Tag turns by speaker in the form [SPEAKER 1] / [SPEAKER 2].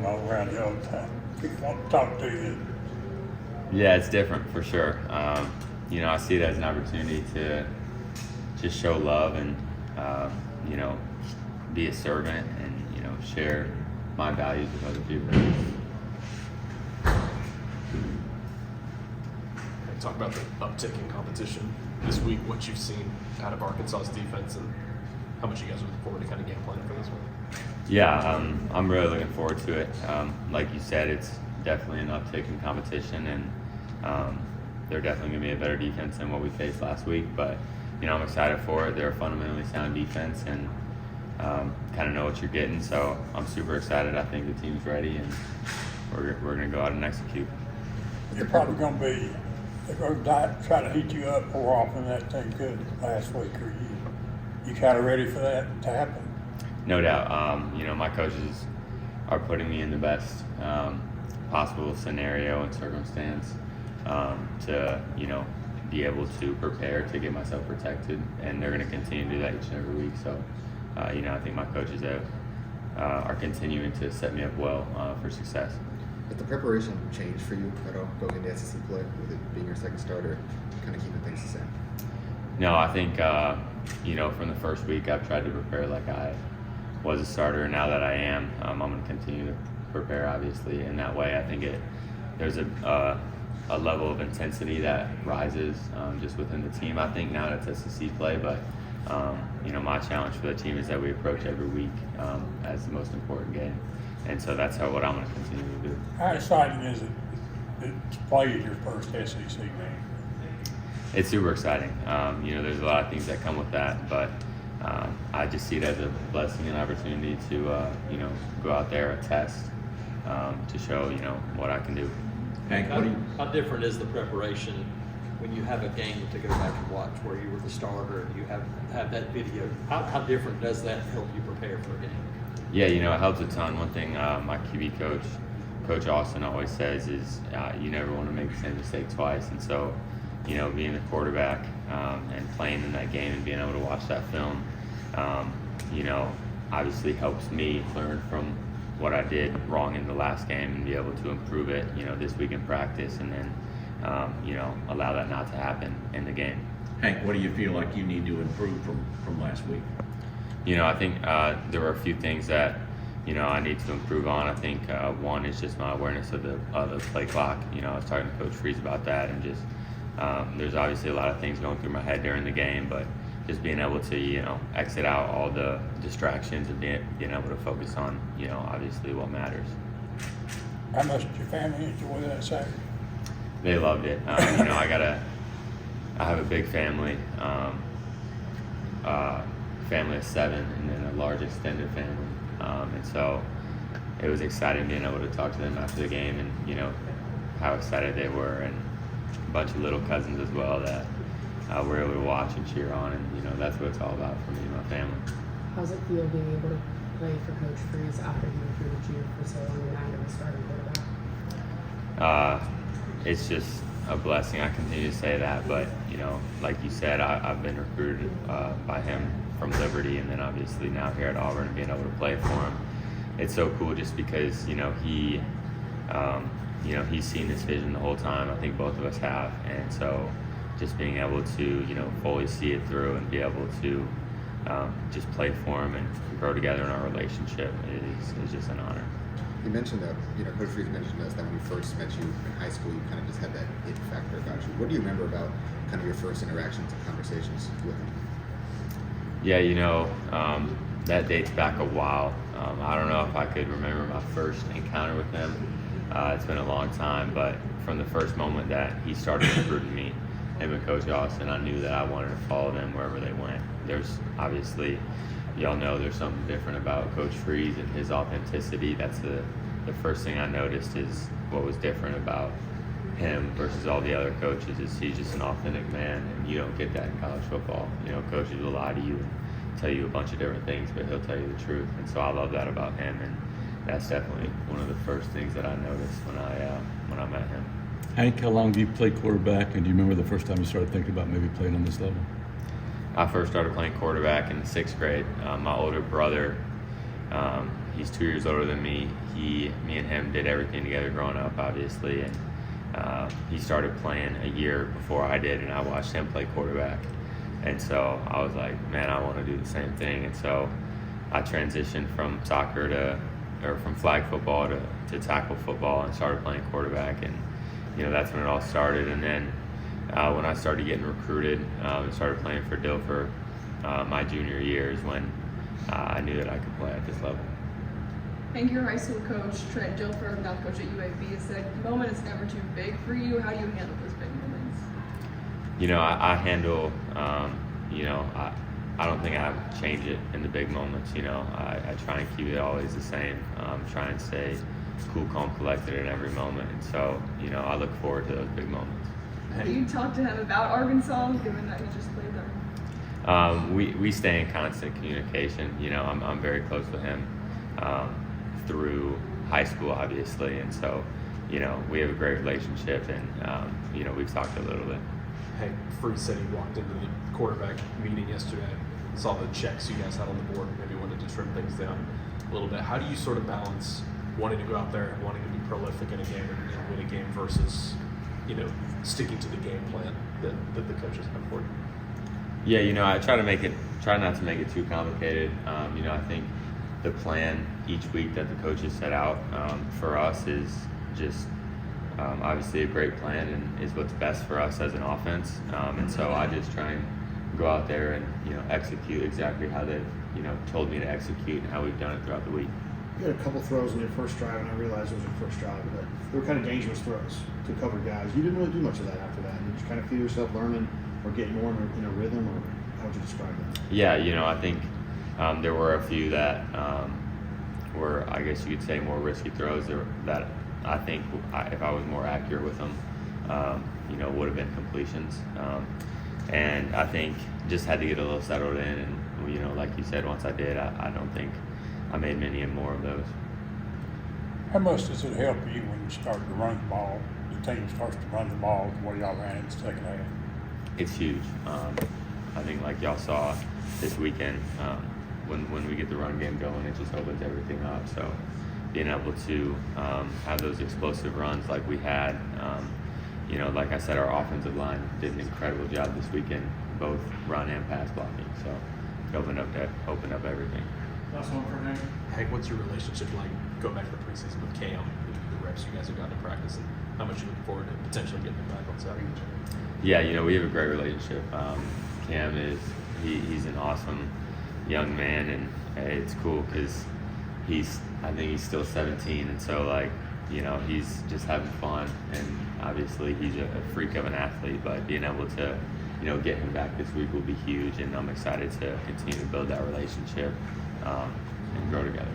[SPEAKER 1] all around you all the time. People want to talk to you.
[SPEAKER 2] Yeah, it's different for sure. I see it as an opportunity to just show love and, be a servant and, share my values with other people.
[SPEAKER 3] Talk about the uptick in competition this week, what you've seen out of Arkansas's defense, and how much you guys are looking forward to kind of game planning for this one.
[SPEAKER 2] Yeah, I'm really looking forward to it. Like you said, it's definitely an uptick in competition, and they're definitely going to be a better defense than what we faced last week. But, I'm excited for it. They're a fundamentally sound defense and kind of know what you're getting. So I'm super excited. I think the team's ready, and we're going to go out and execute.
[SPEAKER 1] You're probably going to be, they're going to try to heat you up more often than that thing could last week. Are you kind of ready for that to happen?
[SPEAKER 2] No doubt. My coaches are putting me in the best possible scenario and circumstance to, be able to prepare to get myself protected, and they're going to continue to do that each and every week. So, I think my coaches are continuing to set me up well for success.
[SPEAKER 4] Has the preparation changed for you at all going into SEC play, with it being your second starter, kind of keeping things the same?
[SPEAKER 2] No, I think, from the first week I've tried to prepare like I was a starter, and now that I am, I'm going to continue to prepare, obviously. In that way, I think there's a level of intensity that rises just within the team. I think now that it's SEC play, but my challenge for the team is that we approach every week as the most important game, and so that's what I'm going to continue to do.
[SPEAKER 1] How exciting is it to play your first SEC game?
[SPEAKER 2] It's super exciting. There's a lot of things that come with that, but I just see it as a blessing and opportunity to, go out there, test, to show, what I can do.
[SPEAKER 5] Hank, how different is the preparation when you have a game to go back and watch where you were the starter and you have that video? How different does that help you prepare for a game?
[SPEAKER 2] Yeah, it helps a ton. One thing my QB coach, Coach Austin, always says is you never want to make the same mistake twice. And so, being the quarterback and playing in that game and being able to watch that film, obviously helps me learn from what I did wrong in the last game and be able to improve it, this week in practice, and then, allow that not to happen in the game.
[SPEAKER 6] Hank, what do you feel like you need to improve from last week?
[SPEAKER 2] I think there were a few things that, I need to improve on. I think one is just my awareness of the play clock. I was talking to Coach Freeze about that, and just there's obviously a lot of things going through my head during the game, but just being able to, exit out all the distractions and being able to focus on, obviously what matters.
[SPEAKER 1] How much did your family enjoy that Saturday?
[SPEAKER 2] They loved it. I have a big family, family of 7, and then a large extended family. And so it was exciting being able to talk to them after the game and, how excited they were, and a bunch of little cousins as well that we're able to watch and cheer on, and that's what it's all about for me and my family.
[SPEAKER 7] How's it feel being able to play for Coach Freeze after he recruited you for so long and now you're the starting quarterback?
[SPEAKER 2] It's just a blessing. I continue to say that, but like you said, I've been recruited by him from Liberty, and then obviously now here at Auburn and being able to play for him. It's so cool just because he's seen this vision the whole time. I think both of us have, and so just being able to, fully see it through and be able to just play for him and grow together in our relationship is just an honor.
[SPEAKER 4] You mentioned that, Coach Freeze mentioned to us that when we first met you in high school, you kind of just had that it factor about you. What do you remember about kind of your first interactions and conversations with him?
[SPEAKER 2] Yeah, that dates back a while. I don't know if I could remember my first encounter with him. It's been a long time, but from the first moment that he started recruiting me, him and Coach Austin, I knew that I wanted to follow them wherever they went. There's obviously, y'all know there's something different about Coach Freeze and his authenticity. That's the first thing I noticed is what was different about him versus all the other coaches is he's just an authentic man, and you don't get that in college football. Coaches will lie to you and tell you a bunch of different things, but he'll tell you the truth. And so I love that about him, and that's definitely one of the first things that I noticed when I met him.
[SPEAKER 8] Hank, how long have you played quarterback, and do you remember the first time you started thinking about maybe playing on this level?
[SPEAKER 2] I first started playing quarterback in the 6th grade. My older brother, he's 2 years older than me. Me and him did everything together growing up, obviously, and he started playing a year before I did, and I watched him play quarterback. And so I was like, man, I want to do the same thing. And so I transitioned from from flag football to tackle football and started playing quarterback. And, that's when it all started. And then when I started getting recruited and started playing for Dilfer, my junior year is when I knew that I could play at this level.
[SPEAKER 9] And your high school coach, Trent Dilfer, now coach at UAB, said moment is never too big for you. How do you handle those big moments?
[SPEAKER 2] I handle, I don't think I change it in the big moments. I try and keep it always the same. Try and stay cool, calm, collected in every moment. And so, I look forward to those big moments.
[SPEAKER 9] Do you talk to him about Arkansas, given that he just played there?
[SPEAKER 2] We stay in constant communication. I'm very close with him through high school, obviously. And so, we have a great relationship, and, we've talked a little bit.
[SPEAKER 3] Hey, Freeze said he walked into the quarterback meeting yesterday, saw the checks you guys had on the board, maybe wanted to trim things down a little bit. How do you sort of balance wanting to go out there and wanting to be prolific in a game and win a game versus, sticking to the game plan that the coaches have for you?
[SPEAKER 2] Yeah, I try not to make it too complicated. I think the plan each week that the coaches set out for us is just obviously a great plan and is what's best for us as an offense. And so I just try and go out there and execute exactly how they've told me to execute and how we've done it throughout the week.
[SPEAKER 10] You had a couple throws in your first drive, and I realized it was your first drive, but they were kind of dangerous throws to cover guys. You didn't really do much of that after that. You just kind of feel yourself learning or getting more in a rhythm, or how would you describe that?
[SPEAKER 2] Yeah, I think there were a few that were, I guess you could say, more risky throws that I think if I was more accurate with them, would have been completions. And I think just had to get a little settled in, and like you said, once I did, I don't think I made many more of those.
[SPEAKER 1] How much does it help you when you start to run the ball? The team starts to run the ball the way y'all ran in the second half.
[SPEAKER 2] It's huge. I think like y'all saw this weekend, when we get the run game going, it just opens everything up. So being able to have those explosive runs like we had, like I said, our offensive line did an incredible job this weekend, both run and pass blocking. So it opened up everything.
[SPEAKER 10] Last one for Hank.
[SPEAKER 3] Hank, what's your relationship like? Go back to the preseason with Cam, the reps you guys have gotten in practice, and how much you look forward to potentially getting him back on Saturday?
[SPEAKER 2] Yeah, we have a great relationship. Cam he's an awesome young man, and it's cool because I think he's still 17, and so he's just having fun, and obviously he's a freak of an athlete, but being able to get him back this week will be huge, and I'm excited to continue to build that relationship and grow together.